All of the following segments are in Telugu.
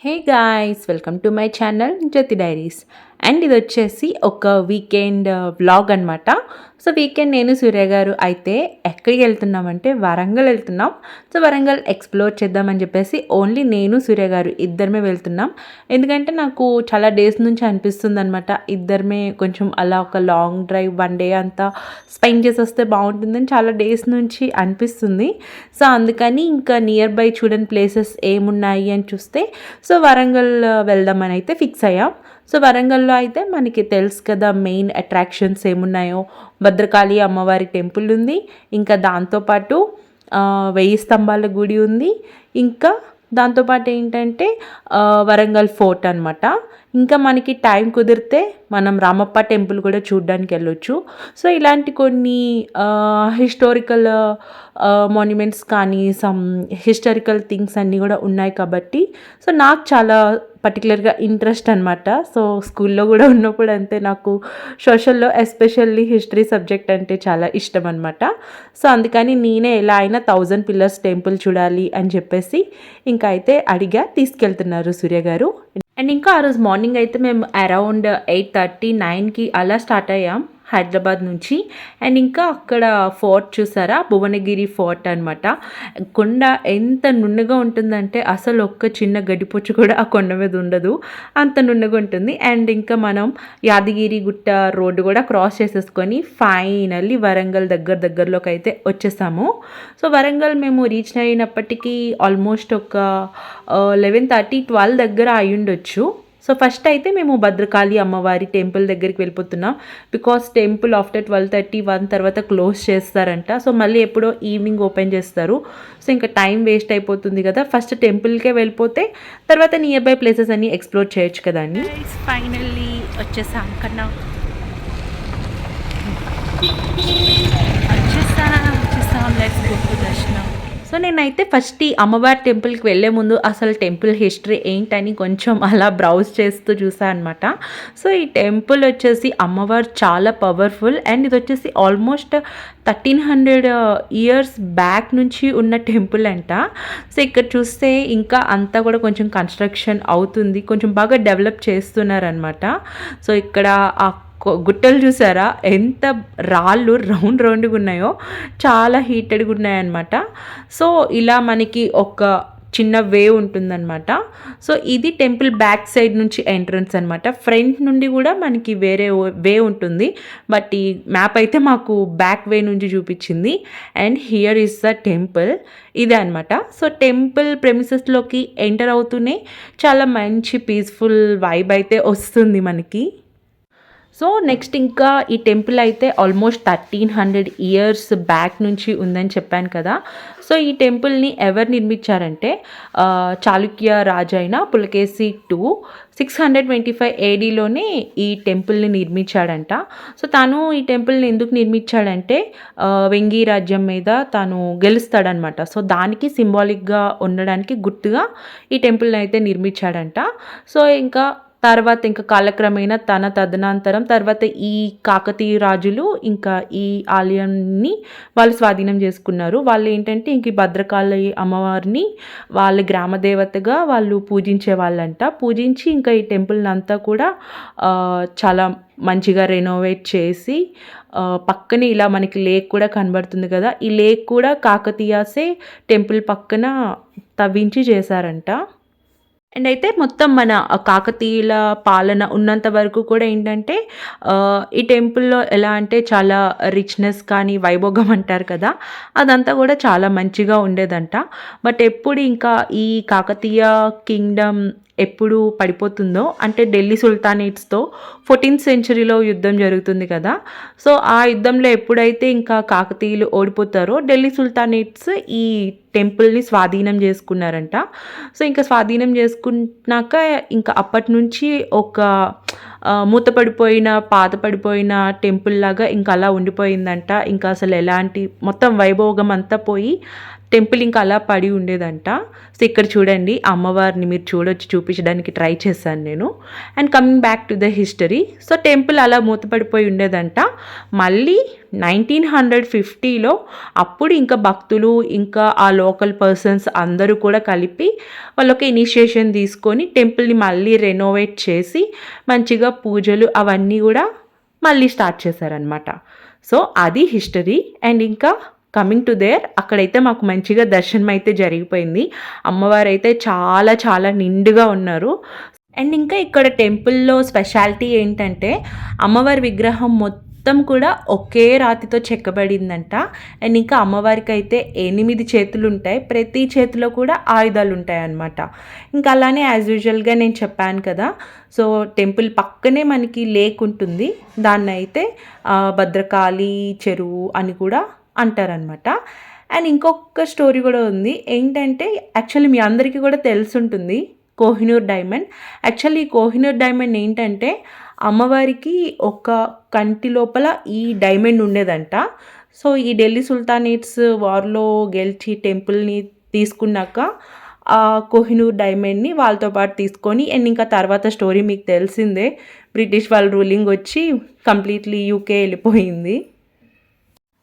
Hey guys, welcome to my channel Jyoti diaries. And ఇది వచ్చేసి ఒక వీకెండ్ వ్లాగ్ అనమాట. సో వీకెండ్ నేను సూర్య గారు అయితే ఎక్కడికి వెళ్తున్నామంటే వరంగల్ వెళ్తున్నాం. సో వరంగల్ ఎక్స్ప్లోర్ చేద్దామని చెప్పేసి ఓన్లీ నేను సూర్య గారు ఇద్దరమే వెళ్తున్నాం. ఎందుకంటే నాకు చాలా డేస్ నుంచి అనిపిస్తుంది అనమాట, ఇద్దరమే కొంచెం అలా ఒక లాంగ్ డ్రైవ్ 1 డే అంతా స్పెండ్ చేసి వస్తే బాగుంటుందని చాలా డేస్ నుంచి అనిపిస్తుంది. సో అందుకని ఇంకా నియర్ బై చూడని ప్లేసెస్ ఏమున్నాయి అని చూస్తే సో వరంగల్ వెళ్దామని అయితే ఫిక్స్ అయ్యాం. సో వరంగల్లో అయితే మనకి తెలుసు కదా మెయిన్ అట్రాక్షన్స్ ఏమున్నాయో. భద్రకాళి అమ్మవారి టెంపుల్ ఉంది, ఇంకా దాంతోపాటు 1000 స్తంభాల గుడి ఉంది, ఇంకా దాంతోపాటు ఏంటంటే వరంగల్ ఫోర్ట్ అనమాట. ఇంకా మనకి టైం కుదిరితే మనం రామప్ప టెంపుల్ కూడా చూడడానికి వెళ్ళొచ్చు. సో ఇలాంటి కొన్ని హిస్టారికల్ మాన్యుమెంట్స్ కానీ సమ్ హిస్టారికల్ థింగ్స్ అన్నీ కూడా ఉన్నాయి కాబట్టి సో నాకు చాలా పర్టికులర్గా ఇంట్రెస్ట్ అనమాట. సో స్కూల్లో కూడా ఉన్నప్పుడు అంతే, నాకు సోషల్లో ఎస్పెషల్లీ హిస్టరీ సబ్జెక్ట్ అంటే చాలా ఇష్టం అనమాట. సో అందుకని నేనే ఎలా అయినా 1000 పిల్లర్స్ టెంపుల్ చూడాలి అని చెప్పేసి ఇంకా అయితే అడిగా, తీసుకెళ్తున్నారు సూర్య గారు. అండ్ ఇంకా ఆ రోజు మార్నింగ్ అయితే మేము అరౌండ్ 8:30, 9కి అలా స్టార్ట్ అయ్యాం హైదరాబాద్ నుంచి. అండ్ ఇంకా అక్కడ ఫోర్ట్ చూసారా, భువనగిరి ఫోర్ట్ అనమాట. కొండ ఎంత నున్నగా ఉంటుందంటే అసలు ఒక్క చిన్న గడిపొచ్చు కూడా ఆ కొండ మీద ఉండదు, అంత నున్నగా ఉంటుంది. అండ్ ఇంకా మనం యాదగిరి గుట్ట రోడ్డు కూడా క్రాస్ చేసేసుకొని ఫైనల్లీ వరంగల్ దగ్గరలోకి అయితే వచ్చేసాము. సో వరంగల్ మేము రీచ్ అయినప్పటికీ ఆల్మోస్ట్ ఒక 11:30, 12 దగ్గర అయి ఉండొచ్చు. సో ఫస్ట్ అయితే మేము భద్రకాళి అమ్మవారి టెంపుల్ దగ్గరికి వెళ్ళిపోతున్నాం. బికాస్ టెంపుల్ ఆఫ్టర్ 12:30, 1 తర్వాత క్లోజ్ చేస్తారంట. సో మళ్ళీ ఎప్పుడో ఈవినింగ్ ఓపెన్ చేస్తారు. సో ఇంకా టైం వేస్ట్ అయిపోతుంది కదా, ఫస్ట్ టెంపుల్కే వెళ్ళిపోతే తర్వాత నియర్ బై ప్లేసెస్ అన్నీ ఎక్స్ప్లోర్ చేయొచ్చు కదా అని. ఫైనల్లీ వచ్చేసాం కన్నా, వచ్చేసాం లెట్స్ గో టు దర్శనం. సో నేనైతే ఫస్ట్ ఈ అమ్మవారి టెంపుల్కి వెళ్ళే ముందు అసలు టెంపుల్ హిస్టరీ ఏంటని కొంచెం అలా బ్రౌజ్ చేస్తూ చూసాను అనమాట. సో ఈ టెంపుల్ వచ్చేసి అమ్మవారు చాలా పవర్ఫుల్, అండ్ ఇది వచ్చేసి ఆల్మోస్ట్ 1300 ఇయర్స్ బ్యాక్ నుంచి ఉన్న టెంపుల్ అంట. సో ఇక్కడ చూస్తే ఇంకా అంతా కూడా కొంచెం కన్స్ట్రక్షన్ అవుతుంది, కొంచెం బాగా డెవలప్ చేస్తున్నారనమాట. సో ఇక్కడ ఆ గుట్టలు చూసారా, ఎంత రాళ్ళు రౌండ్గా ఉన్నాయో, చాలా హీటెడ్గా ఉన్నాయన్నమాట. సో ఇలా మనకి ఒక చిన్న వే ఉంటుందన్నమాట. సో ఇది టెంపుల్ బ్యాక్ సైడ్ నుంచి ఎంట్రన్స్ అనమాట. ఫ్రంట్ నుండి కూడా మనకి వేరే వే ఉంటుంది, బట్ ఈ మ్యాప్ అయితే మాకు బ్యాక్ వే నుంచి చూపించింది. And here is the temple, ఇదే అనమాట. సో టెంపుల్ ప్రెమిసెస్లోకి ఎంటర్ అవుతూనే చాలా మంచి పీస్ఫుల్ వైబ్ అయితే వస్తుంది మనకి. సో నెక్స్ట్ ఇంకా ఈ టెంపుల్ అయితే ఆల్మోస్ట్ 1300 ఇయర్స్ బ్యాక్ నుంచి ఉందని చెప్పాను కదా. సో ఈ టెంపుల్ని ఎవరు నిర్మించారంటే చాళుక్య రాజు అయిన పులకేశి II 625 ADలోనే ఈ టెంపుల్ని నిర్మించాడంట. సో తను ఈ టెంపుల్ని ఎందుకు నిర్మించాడంటే వెంగి రాజ్యం మీద తను గెలుస్తాడనమాట. సో దానికి సింబాలిక్గా ఉండడానికి గుర్తుగా ఈ టెంపుల్ని అయితే నిర్మించాడంట. సో ఇంకా కాలక్రమేణా తదనంతరం తర్వాత ఈ కాకతీయ రాజులు ఇంకా ఈ ఆలయాన్ని వాళ్ళు స్వాధీనం చేసుకున్నారు. వాళ్ళు ఏంటంటే ఇంక ఈ భద్రకాళి అమ్మవారిని వాళ్ళ గ్రామదేవతగా వాళ్ళు పూజించే వాళ్ళంట. పూజించి ఇంకా ఈ టెంపుల్ని అంతా కూడా చాలా మంచిగా రెనోవేట్ చేసి పక్కనే ఇలా మనకి లేక్ కూడా కనబడుతుంది కదా, ఈ లేక్ కూడా కాకతీయాసే టెంపుల్ పక్కన తవ్వించి చేశారంట. అండ్ అయితే మొత్తం మన కాకతీయుల పాలన ఉన్నంత వరకు కూడా ఏంటంటే ఈ టెంపుల్లో ఎలా అంటే చాలా రిచ్నెస్ కానీ వైభోగం అంటారు కదా, అదంతా కూడా చాలా మంచిగా ఉండేదంట. బట్ ఎప్పుడు ఇంకా ఈ కాకతీయ కింగ్డమ్ ఎప్పుడు పడిపోతుందో అంటే ఢిల్లీ సుల్తానేట్స్తో 14th సెంచరీలో యుద్ధం జరుగుతుంది కదా. సో ఆ యుద్ధంలో ఎప్పుడైతే ఇంకా కాకతీయులు ఓడిపోతారో ఢిల్లీ సుల్తానేట్స్ ఈ టెంపుల్ని స్వాధీనం చేసుకున్నారంట. సో ఇంకా స్వాధీనం చేసుకున్నాక ఇంకా అప్పటి నుంచి ఒక మూతపడిపోయిన పాతపడిపోయిన టెంపుల్ లాగా ఇంకా అలా ఉండిపోయిందంట. ఇంకా అసలు ఎలాంటి మొత్తం వైభోగం అంతా పోయి టెంపుల్ ఇంకా అలా పడి ఉండేదంట. సో ఇక్కడ చూడండి అమ్మవారిని మీరు చూపించడానికి ట్రై చేశాను నేను. And coming back to the history, so temple అలా మూతపడిపోయి ఉండేదంట. మళ్ళీ 1950లో అప్పుడు ఇంకా భక్తులు ఇంకా ఆ లోకల్ పర్సన్స్ అందరూ కూడా కలిపి వాళ్ళొక ఇనిషియేషన్ తీసుకొని టెంపుల్ని మళ్ళీ రెనోవేట్ చేసి మంచిగా పూజలు అవన్నీ కూడా మళ్ళీ స్టార్ట్ చేశారనమాట. సో అది హిస్టరీ. అండ్ ఇంకా కమింగ్ టు దేర్, అక్కడైతే మాకు మంచిగా దర్శనం అయితే జరిగిపోయింది. అమ్మవారు అయితే చాలా చాలా నిండుగా ఉన్నారు. అండ్ ఇంకా ఇక్కడ టెంపుల్లో స్పెషాలిటీ ఏంటంటే అమ్మవారి విగ్రహం మొత్తం కూడా ఒకే రాతితో చెక్కబడిందంట. అండ్ ఇంకా అమ్మవారికి అయితే 8 చేతులు ఉంటాయి, ప్రతి చేతిలో కూడా ఆయుధాలు ఉంటాయి అన్నమాట. ఇంకా అలానే యాజ్ యూజువల్గా నేను చెప్పాను కదా, సో టెంపుల్ పక్కనే మనకి లేక్ ఉంటుంది, దాన్ని అయితే భద్రకాళి చెరువు అని కూడా అంటారనమాట. అండ్ ఇంకొక స్టోరీ కూడా ఉంది ఏంటంటే, యాక్చువల్లీ మీ అందరికీ కూడా తెలుసుంటుంది కోహినూర్ డైమండ్. యాక్చువల్లీ ఈ కోహినూర్ డైమండ్ ఏంటంటే అమ్మవారికి ఒక కంటి లోపల ఈ డైమండ్ ఉండేదంట. సో ఈ ఢిల్లీ సుల్తానేట్స్ వార్లో గెలిచి టెంపుల్ని తీసుకున్నాక ఆ కోహినూర్ డైమండ్ని వాళ్ళతో పాటు తీసుకొని, అండ్ ఇంకా తర్వాత స్టోరీ మీకు తెలిసిందే, బ్రిటిష్ వాళ్ళ రూలింగ్ వచ్చి కంప్లీట్లీ యూకే వెళ్ళిపోయింది.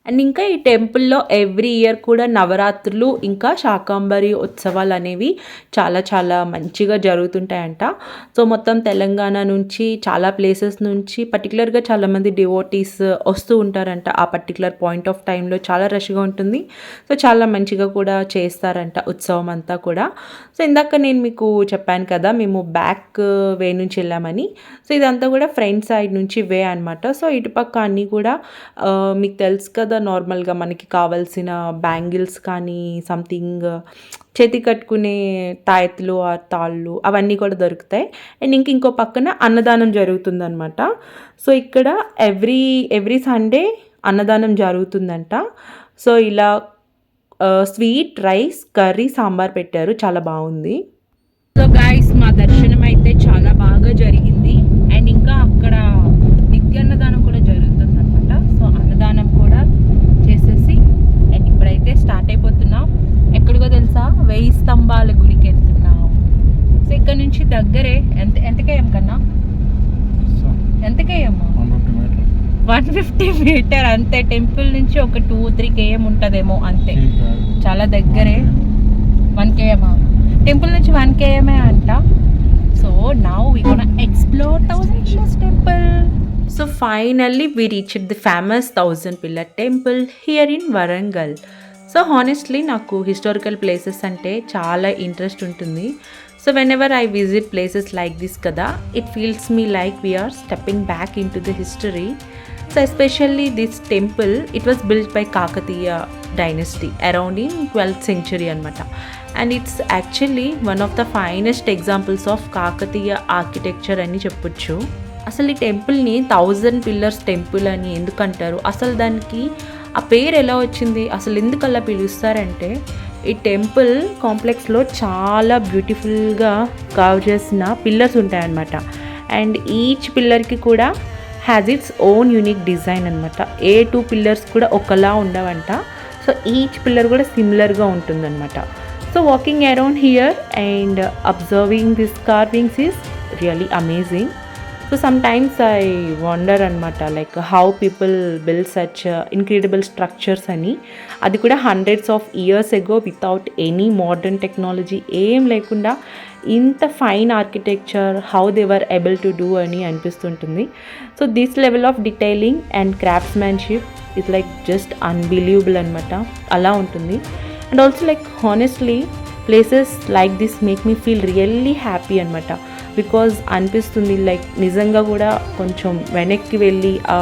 అండ్ ఇంకా ఈ టెంపుల్లో ఎవ్రీ ఇయర్ కూడా నవరాత్రులు ఇంకా శాకంబరి ఉత్సవాలు అనేవి చాలా చాలా మంచిగా జరుగుతుంటాయంట. సో మొత్తం తెలంగాణ నుంచి చాలా ప్లేసెస్ నుంచి పర్టికులర్గా చాలామంది డివోటీస్ వస్తూ ఉంటారంట. ఆ పర్టికులర్ పాయింట్ ఆఫ్ టైంలో చాలా రష్గా ఉంటుంది. సో చాలా మంచిగా కూడా చేస్తారంట ఉత్సవం అంతా కూడా. సో ఇందాక నేను మీకు చెప్పాను కదా మేము బ్యాక్ వే నుంచి వెళ్ళామని. సో ఇదంతా కూడా ఫ్రంట్ సైడ్ నుంచి వే అనమాట. సో ఇటుపక్క అన్నీ కూడా మీకు తెలుసు కదా, నార్మల్గా మనకి కావాల్సిన బ్యాంగిల్స్ కానీ సంథింగ్ చేతి కట్టుకునే తాయెత్తులు ఆ తాళ్ళు అవన్నీ కూడా దొరుకుతాయి. అండ్ ఇంకో పక్కన అన్నదానం జరుగుతుందన్నమాట. సో ఇక్కడ ఎవ్రీ సండే అన్నదానం జరుగుతుందంట. సో ఇలా స్వీట్ రైస్ కర్రీ సాంబార్ పెట్టారు, చాలా బాగుంది. సో గైస్ మా దర్శనం అయితే చాలా బాగా జరిగింది. అండ్ ఇంకా అక్కడ నిత్యాన్నదానం కూడా జరుగుతుంది అనమాట. సో అన్నదానం కూడా చేసేసి అండ్ ఇప్పుడైతే స్టార్ట్ అయిపోతున్నాం. ఎక్కడికో తెలుసా, 1000 స్తంభాల గుడికి వెళ్తున్నాం. సో ఇక్కడ నుంచి దగ్గరే. ఎంతకేయం కన్నా ఎంతకేయమ్మా 150 మీటర్ అంతే. టెంపుల్ నుంచి ఒక 2-3 km ఉంటుందేమో అంతే, చాలా దగ్గరే. 1 km టెంపుల్ నుంచి 1 km అంట. So now we gonna explore 1000+ temple. So finally we reached the famous 1000 pillar temple here in Warangal. So honestly నాకు హిస్టారికల్ ప్లేసెస్ అంటే చాలా ఇంట్రెస్ట్ ఉంటుంది. So whenever I visit places like this కదా, it feels me like we're stepping back in to the history. So especially this temple it was built by Kakatiya dynasty around in 12th century అనమాట. And it's actually one of the finest examples of Kakatiya architecture అని చెప్పొచ్చు. అసలు ఈ టెంపుల్ని 1000 పిల్లర్స్ టెంపుల్ అని ఎందుకంటారు, అసలు దానికి ఆ పేరు ఎలా వచ్చింది, అసలు ఎందుకు అలా పిలుస్తారంటే ఈ టెంపుల్ కాంప్లెక్స్లో చాలా బ్యూటిఫుల్గా కర్వ్ చేసిన పిల్లర్స్ ఉంటాయన్నమాట. అండ్ ఈచ్ పిల్లర్కి కూడా has its own unique design అనమాట. ఏ 2 పిల్లర్స్ కూడా ఒకలా ఉండవంట. సో ఈచ్ పిల్లర్ కూడా సిమిలర్గా ఉంటుందన్నమాట. So walking around here and observing this carvings is really amazing. So sometimes I wonder అనమాట like how people build such incredible structures అని. అది కూడా hundreds of years ago without any modern technology ఏం లేకుండా ఇంత fine architecture how they were able to do అని అనిపిస్తుంటుంది. So this level of detailing and craftsmanship is like just unbelievable అనమాట, అలా ఉంటుంది. And also like honestly places like this make me feel really happy అనమాట. బికాజ్ అనిపిస్తుంది లైక్ నిజంగా కూడా కొంచెం వెనక్కి వెళ్ళి ఆ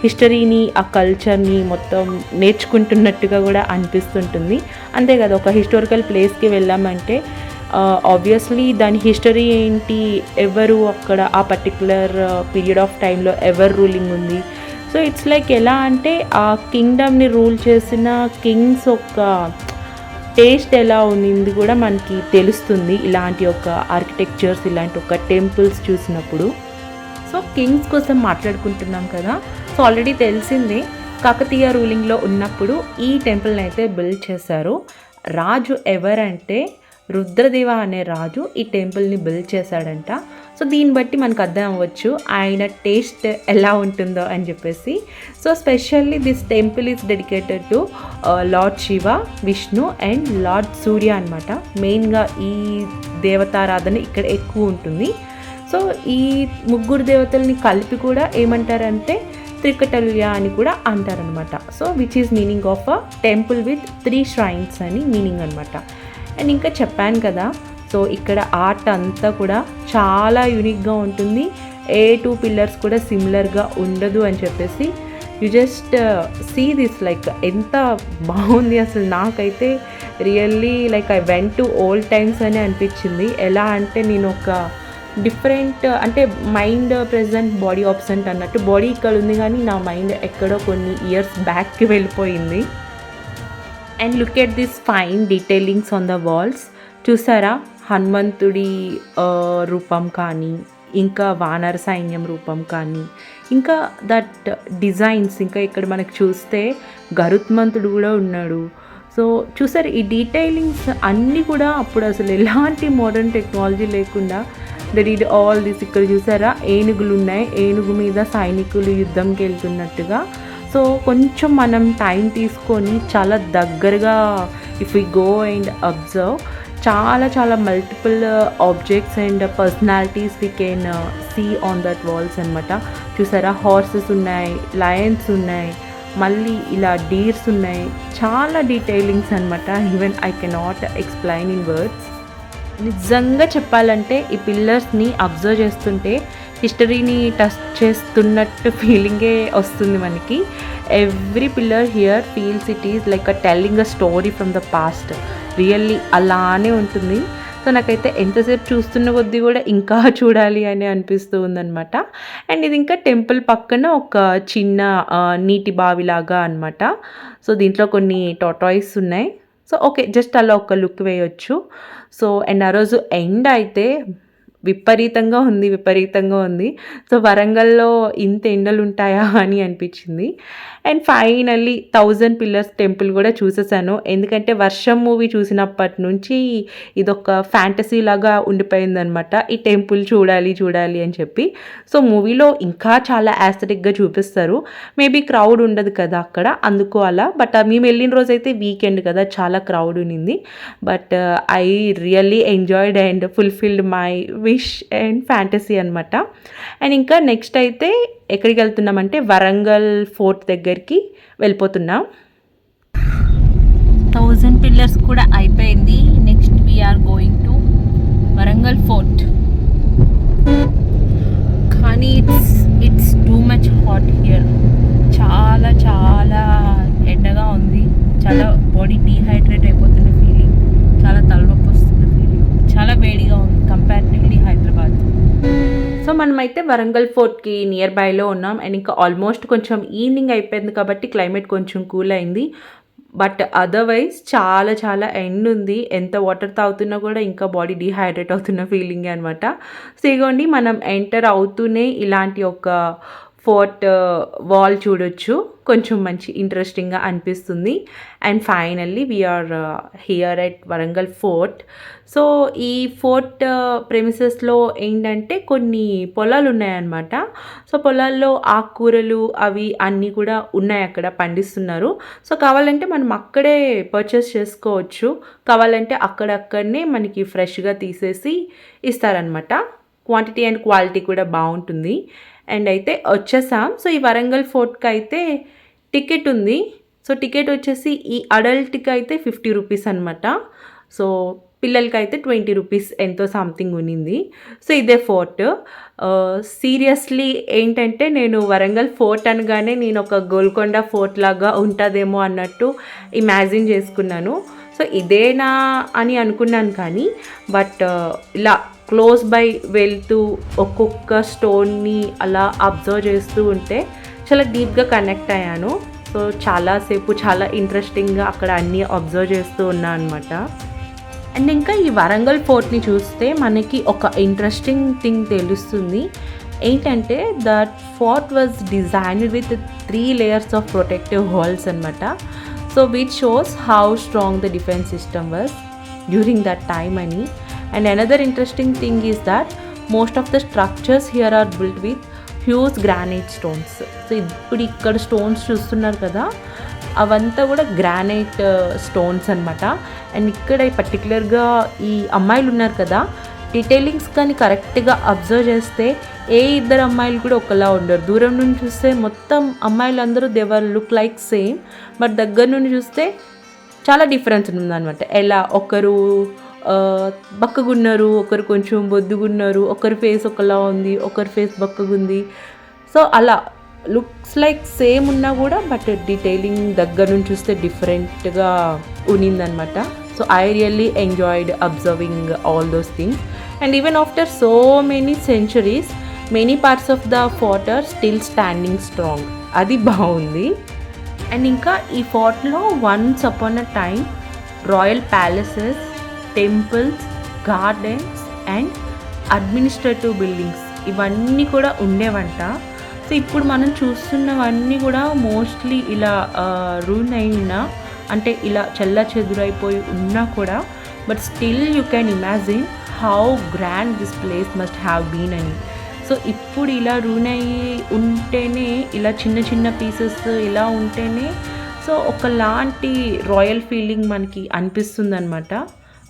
హిస్టరీని ఆ కల్చర్ని మొత్తం నేర్చుకుంటున్నట్టుగా కూడా అనిపిస్తుంటుంది. అంతే కదా, ఒక హిస్టారికల్ ప్లేస్కి వెళ్ళామంటే ఆబ్వియస్లీ దాని హిస్టరీ ఏంటి, ఎవరు అక్కడ ఆ పర్టికులర్ పీరియడ్ ఆఫ్ టైంలో ఎవరు రూలింగ్ ఉంది. సో ఇట్స్ లైక్ ఎలా అంటే ఆ కింగ్డమ్ని రూల్ చేసిన కింగ్స్ ఒక టేస్ట్ ఎలా ఉంది కూడా మనకి తెలుస్తుంది ఇలాంటి ఒక ఆర్కిటెక్చర్స్, ఇలాంటి ఒక టెంపుల్స్ చూసినప్పుడు. సో కింగ్స్ కోసం మాట్లాడుకుంటున్నాం కదా, సో ఆల్రెడీ తెలిసిందే కాకతీయ రూలింగ్లో ఉన్నప్పుడు ఈ టెంపుల్ని అయితే బిల్డ్ చేశారు. రాజు ఎవరంటే రుద్రదేవ అనే రాజు ఈ టెంపుల్ని బిల్డ్ చేశాడంట. సో దీన్ని బట్టి మనకు అర్థం అవ్వచ్చు ఆయన టేస్ట్ ఎలా ఉంటుందో అని చెప్పేసి. So specially this temple is dedicated to Lord Shiva, Vishnu and Lord Surya అనమాట. మెయిన్గా ఈ దేవతారాధన ఇక్కడ ఎక్కువ ఉంటుంది. సో ఈ ముగ్గురు దేవతల్ని కలిపి కూడా ఏమంటారంటే త్రికటల్య అని కూడా అంటారనమాట. So which is meaning of a temple with 3 shrines అని మీనింగ్ అనమాట. అండ్ ఇంకా చెప్పాను కదా, సో ఇక్కడ ఆర్ట్ అంతా కూడా చాలా యూనిక్గా ఉంటుంది. ఏ 2 pillars కూడా సిమిలర్గా ఉండదు అని చెప్పేసి you just see this, like ఎంత బాగుంది అసలు. నాకైతే really like I went to old times అని అనిపించింది. ఎలా అంటే నేను ఒక డిఫరెంట్ అంటే మైండ్ ప్రెజెంట్ బాడీ ఆబ్సెంట్ అన్నట్టు. బాడీ ఇక్కడ ఉంది కానీ నా మైండ్ ఎక్కడో కొన్ని ఇయర్స్ బ్యాక్కి వెళ్ళిపోయింది. And look at this fine detailings on the walls. చూసారా హనుమంతుడి రూపం కానీ, ఇంకా వానర సైన్యం రూపం కానీ, ఇంకా దట్ డిజైన్స్, ఇంకా ఇక్కడ మనకు చూస్తే గరుత్మంతుడు కూడా ఉన్నాడు. సో చూసారు ఈ డీటెయిలింగ్స్ అన్నీ కూడా అప్పుడు అసలు ఎలాంటి మోడర్న్ టెక్నాలజీ లేకుండా దే డిడ్ ఆల్ దిస్. ఇక్కడ చూసారా ఏనుగులు ఉన్నాయి, ఏనుగు మీద సైనికులు యుద్ధంకి వెళ్తున్నట్టుగా. సో కొంచెం మనం టైం తీసుకొని చాలా దగ్గరగా if we go and observe, చాలా చాలా multiple objects and personalities we can see on that walls అనమాట. చూసారా హార్సెస్ ఉన్నాయి, లయన్స్ ఉన్నాయి, మళ్ళీ ఇలా డీర్స్ ఉన్నాయి. చాలా డీటెయిలింగ్స్ అనమాట. Even I cannot explain in words. నిజంగా చెప్పాలంటే ఈ పిల్లర్స్ని అబ్జర్వ్ చేస్తుంటే హిస్టరీని టచ్ చేస్తున్నట్టు ఫీలింగే వస్తుంది మనకి. Every pillar here feels it is like a telling a story from the past. Really అలానే ఉంటుంది. సో నాకైతే ఎంతసేపు చూస్తున్న కొద్దీ కూడా ఇంకా చూడాలి అని అనిపిస్తూ ఉందన్నమాట. అండ్ ఇది ఇంకా టెంపుల్ పక్కన ఒక చిన్న నీటి బావిలాగా అనమాట. సో దీంట్లో కొన్ని టాటాయిస్ ఉన్నాయి. సో ఓకే, జస్ట్ అలా ఒక లుక్ వేయొచ్చు. సో అండ్ ఆ రోజు ఎండ్ అయితే విపరీతంగా ఉంది. సో వరంగల్లో ఇంత ఎండలు ఉంటాయా అని అనిపించింది. అండ్ ఫైనల్లీ 1000 Pillars టెంపుల్ కూడా చూసేసాను. ఎందుకంటే వర్షం మూవీ చూసినప్పటి నుంచి ఇదొక ఫ్యాంటసీ లాగా ఉండిపోయిందనమాట. ఈ టెంపుల్ చూడాలి అని చెప్పి. సో మూవీలో ఇంకా చాలా యాస్థెటిక్గా చూపిస్తారు. మేబీ క్రౌడ్ ఉండదు కదా అక్కడ, అందుకు అలా. బట్ మేము వెళ్ళిన రోజు అయితే వీకెండ్ కదా, చాలా క్రౌడ్ ఉన్నింది. But I really enjoyed and fulfilled my wish and fantasy అనమాట. అండ్ ఇంకా నెక్స్ట్ అయితే ఎక్కడికి వెళ్తున్నామంటే వరంగల్ ఫోర్ట్ దగ్గరికి వెళ్ళిపోతున్నాం. 1000 Pillars కూడా అయిపోయింది. Next we are going to Warangal fort. కానీ it's too much hot here. చాలా చాలా ఎండగా ఉంది. చాలా బాడీ డీహైడ్రేట్ అయిపోతున్న ఫీలింగ్, చాలా తలనొప్పి వస్తున్న ఫీలింగ్, చాలా వేడిగా ఉంది కంపారిటివ్లీ హైదరాబాద్. సో మనమైతే వరంగల్ ఫోర్ట్కి నియర్ బైలో ఉన్నాం. అండ్ ఇంకా ఆల్మోస్ట్ కొంచెం ఈవినింగ్ అయిపోయింది కాబట్టి క్లైమేట్ కొంచెం కూల్ అయింది. బట్ అదర్వైజ్ చాలా చాలా ఎండ్ ఉంది. ఎంత వాటర్ తాగుతున్నా కూడా ఇంకా బాడీ డీహైడ్రేట్ అవుతున్న ఫీలింగే అనమాట. సో ఇగోండి మనం ఎంటర్ అవుతూనే ఇలాంటి ఒక ఫోర్ట్ వాల్ చూడొచ్చు. కొంచెం మంచి ఇంట్రెస్టింగ్గా అనిపిస్తుంది. And finally we are here at Warangal fort. So ఈ ఫోర్ట్ ప్రెమిసెస్లో ఏంటంటే కొన్ని పొలాలు ఉన్నాయన్నమాట. సో పొలాల్లో ఆకుకూరలు అవి అన్నీ కూడా ఉన్నాయి, అక్కడ పండిస్తున్నారు. సో కావాలంటే మనం అక్కడే పర్చేస్ చేసుకోవచ్చు. కావాలంటే అక్కడక్కడనే మనకి ఫ్రెష్గా తీసేసి ఇస్తారనమాట. క్వాంటిటీ అండ్ క్వాలిటీ కూడా బాగుంటుంది. అండ్ అయితే వచ్చేసాం. సో ఈ వరంగల్ ఫోర్ట్కి అయితే టికెట్ ఉంది. సో టికెట్ వచ్చేసి ఈ అడల్ట్కి అయితే 50 రూపీస్ అనమాట. సో పిల్లలకి అయితే 20 రూపీస్ ఎంతో సంథింగ్ ఉన్నింది. సో ఇదే ఫోర్ట్. సీరియస్లీ ఏంటంటే నేను వరంగల్ ఫోర్ట్ అనగానే నేను ఒక గోల్కొండ ఫోర్ట్ లాగా ఉంటుందేమో అన్నట్టు ఇమాజిన్ చేసుకున్నాను. సో ఇదేనా అని అనుకున్నాను కానీ బట్ ఇలా క్లోజ్ బై వెళ్తూ ఒక్కొక్క స్టోన్ని అలా అబ్జర్వ్ చేస్తూ ఉంటే చాలా డీప్గా కనెక్ట్ అయ్యాను. సో చాలాసేపు చాలా ఇంట్రెస్టింగ్గా అక్కడ అన్నీ అబ్జర్వ్ చేస్తూ ఉన్నాను అనమాట. అండ్ ఇంకా ఈ వరంగల్ ఫోర్ట్ని చూస్తే మనకి ఒక ఇంట్రెస్టింగ్ థింగ్ తెలుస్తుంది. ఏంటంటే that fort was designed with 3 layers of protective walls అనమాట. So which shows how strong the defense system was during that time అని. And another interesting thing is that most of the structures here are built with huge granite stones. So ఇప్పుడు ఇక్కడ స్టోన్స్ చూస్తున్నారు కదా, అవంతా కూడా గ్రానైట్ స్టోన్స్ అనమాట. అండ్ ఇక్కడ పర్టికులర్గా ఈ అమ్మాయిలు ఉన్నారు కదా, డీటెయిలింగ్స్ కానీ కరెక్ట్గా అబ్జర్వ్ చేస్తే ఏ ఇద్దరు అమ్మాయిలు కూడా ఒకలా ఉండరు. దూరం నుండి చూస్తే మొత్తం అమ్మాయిలు అందరూ దేవర్ లుక్ లైక్ సేమ్, బట్ దగ్గర నుండి చూస్తే చాలా డిఫరెన్స్ ఉందన్నమాట. ఎలా ఒకరు బక్కగున్నారు, ఒకరు కొంచెం బొద్దుగున్నారు, ఒకరి ఫేస్ ఒకలా ఉంది, ఒకరి ఫేస్ బక్కగుంది. సో అలా లుక్స్ లైక్ సేమ్ ఉన్నా కూడా బట్ డీటెయిలింగ్ దగ్గర నుంచి చూస్తే డిఫరెంట్గా ఉన్నిందనమాట. So I really enjoyed observing all those things. And even after so many centuries many parts of the fort are still standing strong. అది బాగుంది. అండ్ ఇంకా ఈ ఫోర్ట్లో once upon a time royal palaces, temples, gardens and administrative buildings ఇవన్నీ కూడా ఉండేవంట. సో ఇప్పుడు మనం చూస్తున్నవన్నీ కూడా మోస్ట్లీ ఇలా రూన్ అయిన, అంటే ఇలా చెల్లా చెదురైపోయి ఉన్నా కూడా but still you can imagine how grand this place must have been అని. సో ఇప్పుడు ఇలా రూన్ అయ్యి ఉంటేనే, ఇలా చిన్న చిన్న పీసెస్ ఇలా ఉంటేనే సో ఒకలాంటి రాయల్ ఫీలింగ్ మనకి అనిపిస్తుంది అనమాట.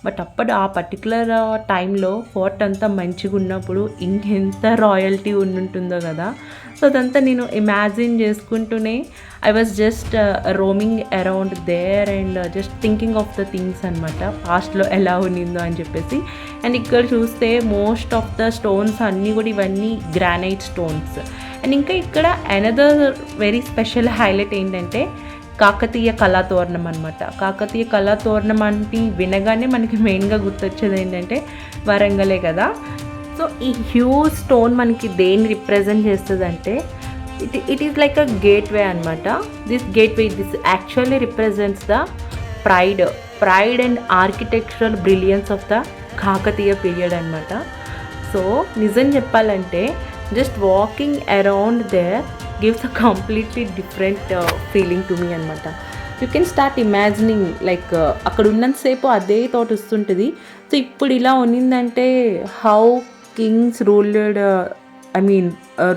బట్ అప్పుడు ఆ పర్టికులర్ టైంలో ఫోర్ట్ అంతా మంచిగా ఉన్నప్పుడు ఇంకెంత రాయల్టీ ఉంటుందో కదా. సో అదంతా నేను ఇమాజిన్ చేసుకుంటూనే I was just roaming around there and just thinking of the things అనమాట, పాస్ట్లో ఎలా ఉన్నిందో అని చెప్పేసి. అండ్ ఇక్కడ చూస్తే మోస్ట్ ఆఫ్ ద స్టోన్స్ అన్నీ కూడా ఇవన్నీ గ్రానైట్ స్టోన్స్. అండ్ ఇంకా ఇక్కడ అనదర్ వెరీ స్పెషల్ హైలైట్ ఏంటంటే కాకతీయ కళాతోరణం అనమాట. కాకతీయ కళాతోరణం అంటే వినగానే మనకి మెయిన్గా గుర్తొచ్చేది ఏంటంటే వరంగలే కదా. సో ఈ హ్యూజ్ స్టోన్ మనకి దేన్ని రిప్రజెంట్ చేస్తుంది అంటే it is like a gateway అనమాట. This gateway this actually represents the pride and architectural brilliance of the Kakatiya period అనమాట. సో నిజం చెప్పాలంటే just walking around there gives a completely different feeling to me అనమాట. You can start imagining like అక్కడ ఉన్నంతసేపు అదే థాట్ వస్తుంటుంది. సో ఇప్పుడు ఇలా ఉన్నిందంటే how kings ruled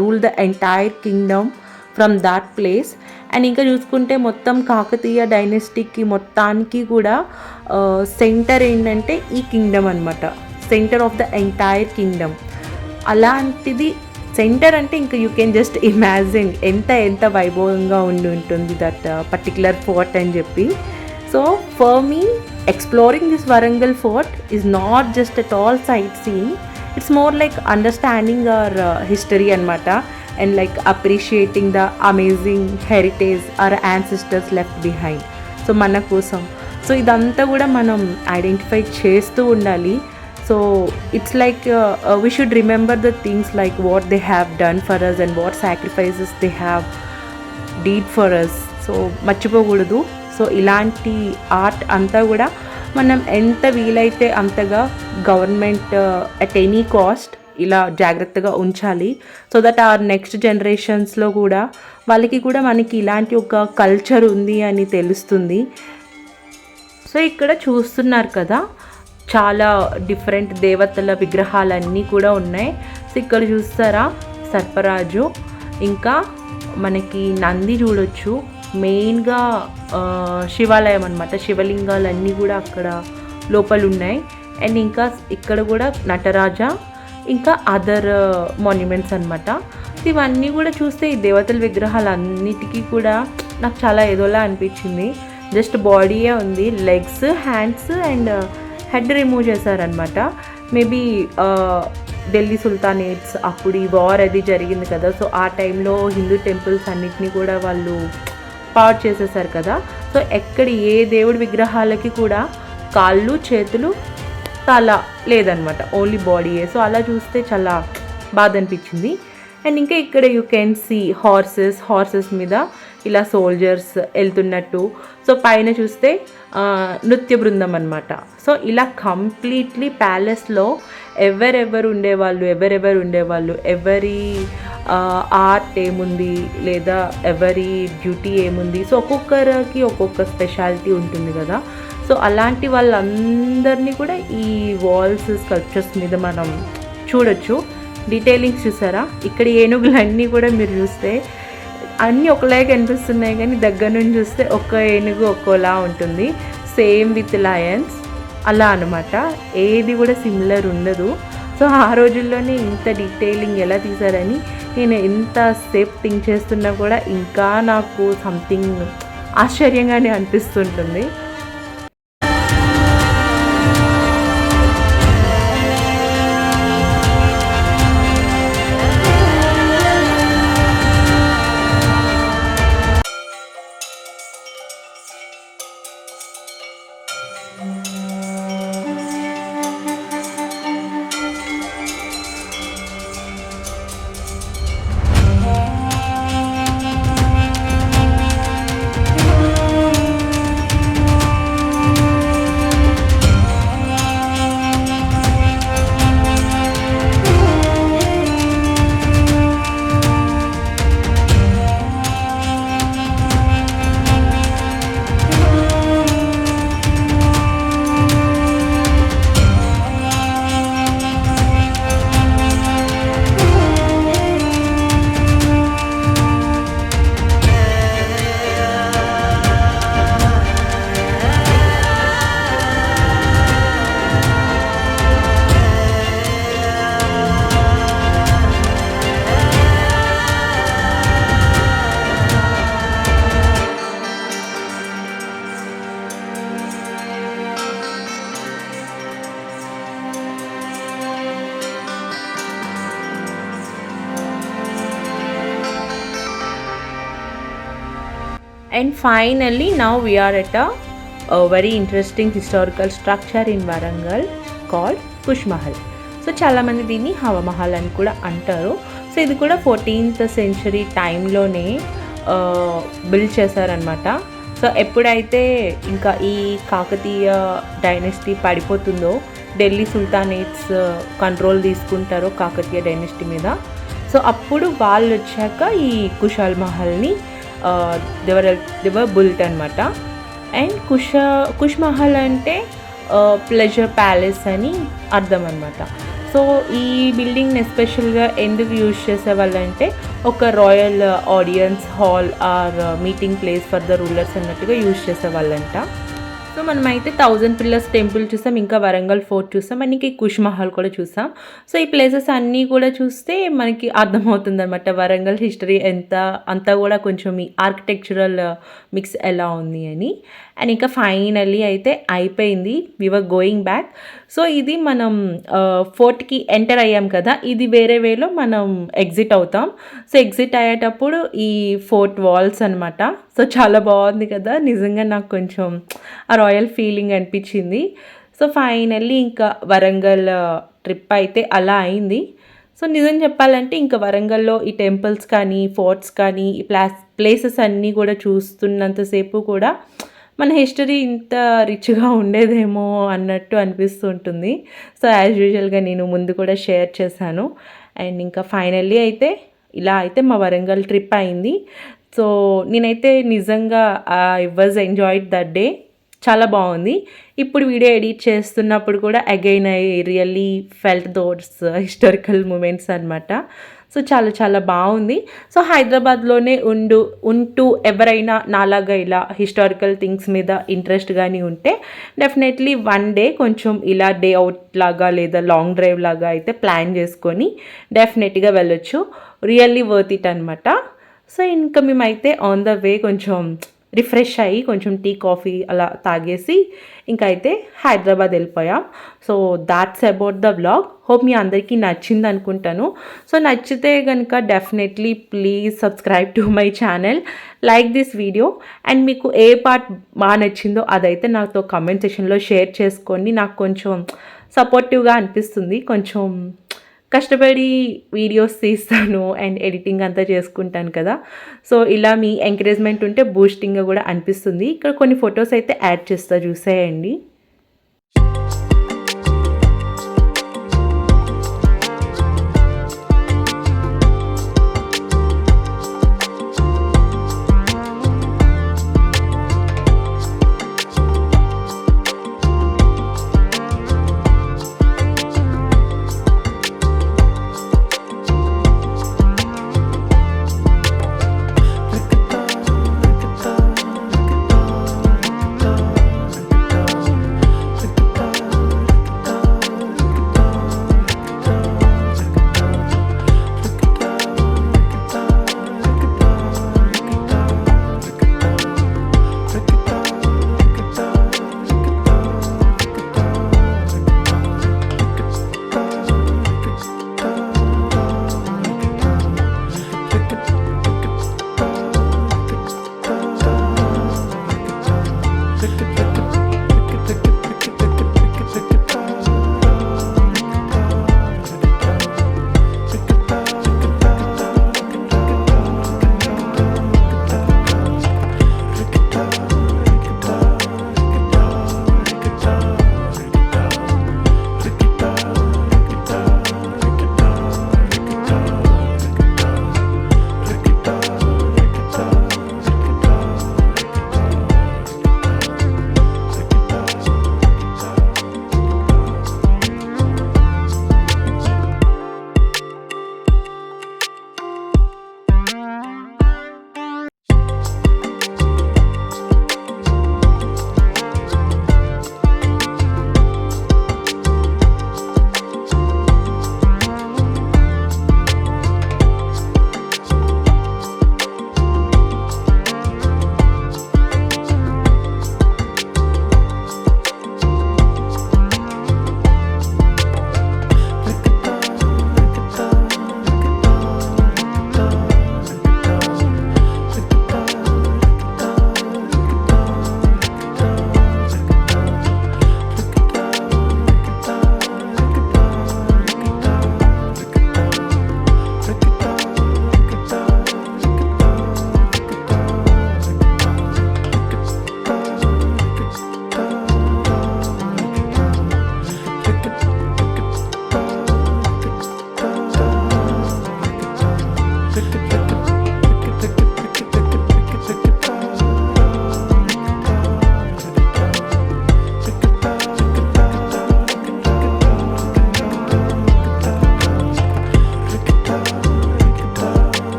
rule the entire kingdom from that place. And ఇంకా చూసుకుంటే మొత్తం కాకతీయ డైనెస్టీకి మొత్తానికి కూడా సెంటర్ ఏంటంటే ఈ కింగ్డమ్ అనమాట, centre of the entire Kingdom. అలాంటిది సెంటర్ అంటే ఇంకా యూ కెన్ జస్ట్ ఇమాజిన్ ఎంత వైభవంగా ఉంటుంది దట్ పర్టికులర్ ఫోర్ట్ అని చెప్పి. So for me exploring this Warangal fort is not just at all sightseeing, it's more like understanding our history అనమాట. And like appreciating the amazing heritage our ancestors left behind. So మన కోసం సో ఇదంతా కూడా మనం ఐడెంటిఫై చేస్తూ ఉండాలి. So it's like we should remember the things like what they have done for us and what sacrifices they have did for us. So మర్చిపోకూడదు. సో ఇలాంటి ఆర్ట్ అంతా కూడా మనం ఎంత వీలైతే అంతగా గవర్నమెంట్ అట్ ఎనీ కాస్ట్ ఇలా జాగ్రత్తగా ఉంచాలి. సో దట్ ఆర్ నెక్స్ట్ జనరేషన్స్లో కూడా వాళ్ళకి కూడా మనకి ఇలాంటి ఒక కల్చర్ ఉంది అని తెలుస్తుంది. సో ఇక్కడ చూస్తున్నారు కదా చాలా డిఫరెంట్ దేవతల విగ్రహాలన్నీ కూడా ఉన్నాయి. సో ఇక్కడ చూస్తారా సర్పరాజు, ఇంకా మనకి నంది చూడొచ్చు, మెయిన్గా శివాలయం అనమాట, శివలింగాలన్నీ కూడా అక్కడ లోపల ఉన్నాయి. అండ్ ఇంకా ఇక్కడ కూడా నటరాజ, ఇంకా అదర్ మాన్యుమెంట్స్ అనమాట. ఇవన్నీ కూడా చూస్తే ఈ దేవతల విగ్రహాలన్నిటికీ కూడా నాకు చాలా ఏదోలా అనిపించింది. జస్ట్ బాడీయే ఉంది, legs, hands and head remove చేశారనమాట. మేబీ ఢిల్లీ సుల్తానేట్స్ అప్పుడు ఈ వార్ అది జరిగింది కదా, సో ఆ టైంలో హిందూ టెంపుల్స్ అన్నిటినీ కూడా వాళ్ళు పాడు చేసేసారు కదా. సో ఎక్కడ ఏ దేవుడి విగ్రహాలకి కూడా కాళ్ళు, చేతులు, తల లేదనమాట, ఓన్లీ బాడీయే. సో అలా చూస్తే చాలా బాధ అనిపించింది. అండ్ ఇంకా ఇక్కడ యూ కెన్ సీ హార్సెస్ మీద ఇలా సోల్జర్స్ వెళ్తున్నట్టు. సో పైన చూస్తే నృత్య బృందం అనమాట. సో ఇలా కంప్లీట్లీ ప్యాలెస్లో ఎవరెవరు ఉండేవాళ్ళు, ఎవరి ఆర్ట్ ఏముంది లేదా ఎవరి డ్యూటీ ఏముంది. సో ఒక్కొక్కరికి ఒక్కొక్క స్పెషాలిటీ ఉంటుంది కదా. సో అలాంటి వాళ్ళందరినీ కూడా ఈ వాల్స్ స్కల్ప్చర్స్ మీద మనం చూడొచ్చు. డీటెయిలింగ్స్ చూసారా, ఇక్కడ ఏనుగులన్నీ కూడా మీరు చూస్తే అన్నీ ఒకలాగే కనిపిస్తున్నాయి, కానీ దగ్గర నుంచి చూస్తే ఒక్క ఏనుగు ఒక్కోలా ఉంటుంది. సేమ్ విత్ లయన్స్ అలా అనమాట, ఏది కూడా సిమిలర్ ఉండదు. సో ఆ రోజుల్లోనే ఇంత డీటెయిలింగ్ ఎలా తీశారని నేను ఎంతసేపు థింక్ చేస్తున్నా కూడా ఇంకా నాకు సంథింగ్ ఆశ్చర్యంగానే అనిపిస్తుంటుంది. And finally, now we are at a very interesting historical structure in Warangal called Kush Mahal. So చాలామంది దీన్ని హవా మహల్ అని కూడా అంటారు. సో ఇది కూడా 14th century టైంలోనే బిల్డ్ చేశారనమాట. సో ఎప్పుడైతే ఇంకా ఈ కాకతీయ డైనెస్టీ పడిపోతుందో, ఢిల్లీ సుల్తానేట్స్ కంట్రోల్ తీసుకుంటారో కాకతీయ డైనెస్టీ మీద, సో అప్పుడు వాళ్ళు వచ్చాక ఈ కుషాల్ మహల్ని దేవర్ బుల్ట్ అనమాట. అండ్ కుష్ మహల్ అంటే ప్లెజర్ ప్యాలెస్ అని అర్థం అనమాట. సో ఈ బిల్డింగ్ని ఎస్పెషల్గా ఎందుకు యూజ్ చేసేవాళ్ళంటే ఒక royal audience hall or meeting place for the rulers అన్నట్టుగా యూజ్ చేసేవాళ్ళంట. సో మనమైతే 1000 Pillars టెంపుల్ చూసాం, ఇంకా వరంగల్ ఫోర్ట్ చూసాం, మనకి కుష్ మహల్ కూడా చూసాం. సో ఈ ప్లేసెస్ అన్నీ కూడా చూస్తే మనకి అర్థమవుతుంది అనమాట వరంగల్ హిస్టరీ అంతా కూడా కొంచెం ఈ ఆర్కిటెక్చరల్ మిక్స్ ఎలా ఉంది అని. అండ్ ఇంకా ఫైనల్లీ అయితే అయిపోయింది, వి వర్ గోయింగ్ బ్యాక్. సో ఇది మనం ఫోర్ట్కి ఎంటర్ అయ్యాం కదా, ఇది వేరే వేలో మనం ఎగ్జిట్ అవుతాం. సో ఎగ్జిట్ అయ్యేటప్పుడు ఈ ఫోర్ట్ వాల్స్ అనమాట. సో చాలా బాగుంది కదా, నిజంగా నాకు కొంచెం ఆ రాయల్ ఫీలింగ్ అనిపించింది. సో ఫైనల్లీ ఇంకా వరంగల్ ట్రిప్ అయితే అలా అయింది. సో నిజం చెప్పాలంటే ఇంకా వరంగల్లో ఈ టెంపుల్స్ కానీ ఫోర్ట్స్ కానీ ఈ ప్లేసెస్ అన్నీ కూడా చూస్తున్నంతసేపు కూడా మన హిస్టరీ ఇంత రిచ్గా ఉండేదేమో అన్నట్టు అనిపిస్తూ ఉంటుంది. సో యాజ్ యూజువల్గా నేను ముందు కూడా షేర్ చేశాను. అండ్ ఇంకా ఫైనల్లీ అయితే ఇలా అయితే మా వరంగల్ ట్రిప్ అయింది. సో నేనైతే నిజంగా I was enjoyed that day, చాలా బాగుంది. ఇప్పుడు వీడియో ఎడిట్ చేస్తున్నప్పుడు కూడా again I really felt those historical moments అనమాట. సో చాలా చాలా బాగుంది. సో హైదరాబాద్లోనే ఉంటూ ఎవరైనా నాలాగా ఇలా హిస్టారికల్ థింగ్స్ మీద ఇంట్రెస్ట్ కానీ ఉంటే డెఫినెట్లీ వన్ డే కొంచెం ఇలా డే అవుట్ లాగా లేదా లాంగ్ డ్రైవ్ లాగా అయితే ప్లాన్ చేసుకొని డెఫినెట్గా వెళ్ళొచ్చు. రియల్లీ వర్త్ ఇట్ అనమాట. సో ఇంకా మేమైతే ఆన్ ద వే కొంచెం రిఫ్రెష్ అయ్యి కొంచెం టీ కాఫీ అలా తాగేసి ఇంకా అయితే హైదరాబాద్ వెళ్ళిపోయాం. So that's about the vlog. Hope మీ అందరికీ నచ్చింది అనుకుంటాను. సో నచ్చితే కనుక definitely please subscribe to my channel, like this video. And మీకు ఏ పార్ట్ బాగా నచ్చిందో అదైతే నాతో కామెంట్ సెక్షన్లో షేర్ చేసుకోండి. నాకు కొంచెం సపోర్టివ్గా అనిపిస్తుంది, కొంచెం కష్టపడి వీడియోస్ తీస్తాను అండ్ ఎడిటింగ్ అంతా చేసుకుంటాను కదా. సో ఇలా మీ ఎంకరేజ్మెంట్ ఉంటే బూస్టింగ్గా కూడా అనిపిస్తుంది. ఇక్కడ కొన్ని ఫొటోస్ అయితే యాడ్ చేస్తా, చూసేయండి.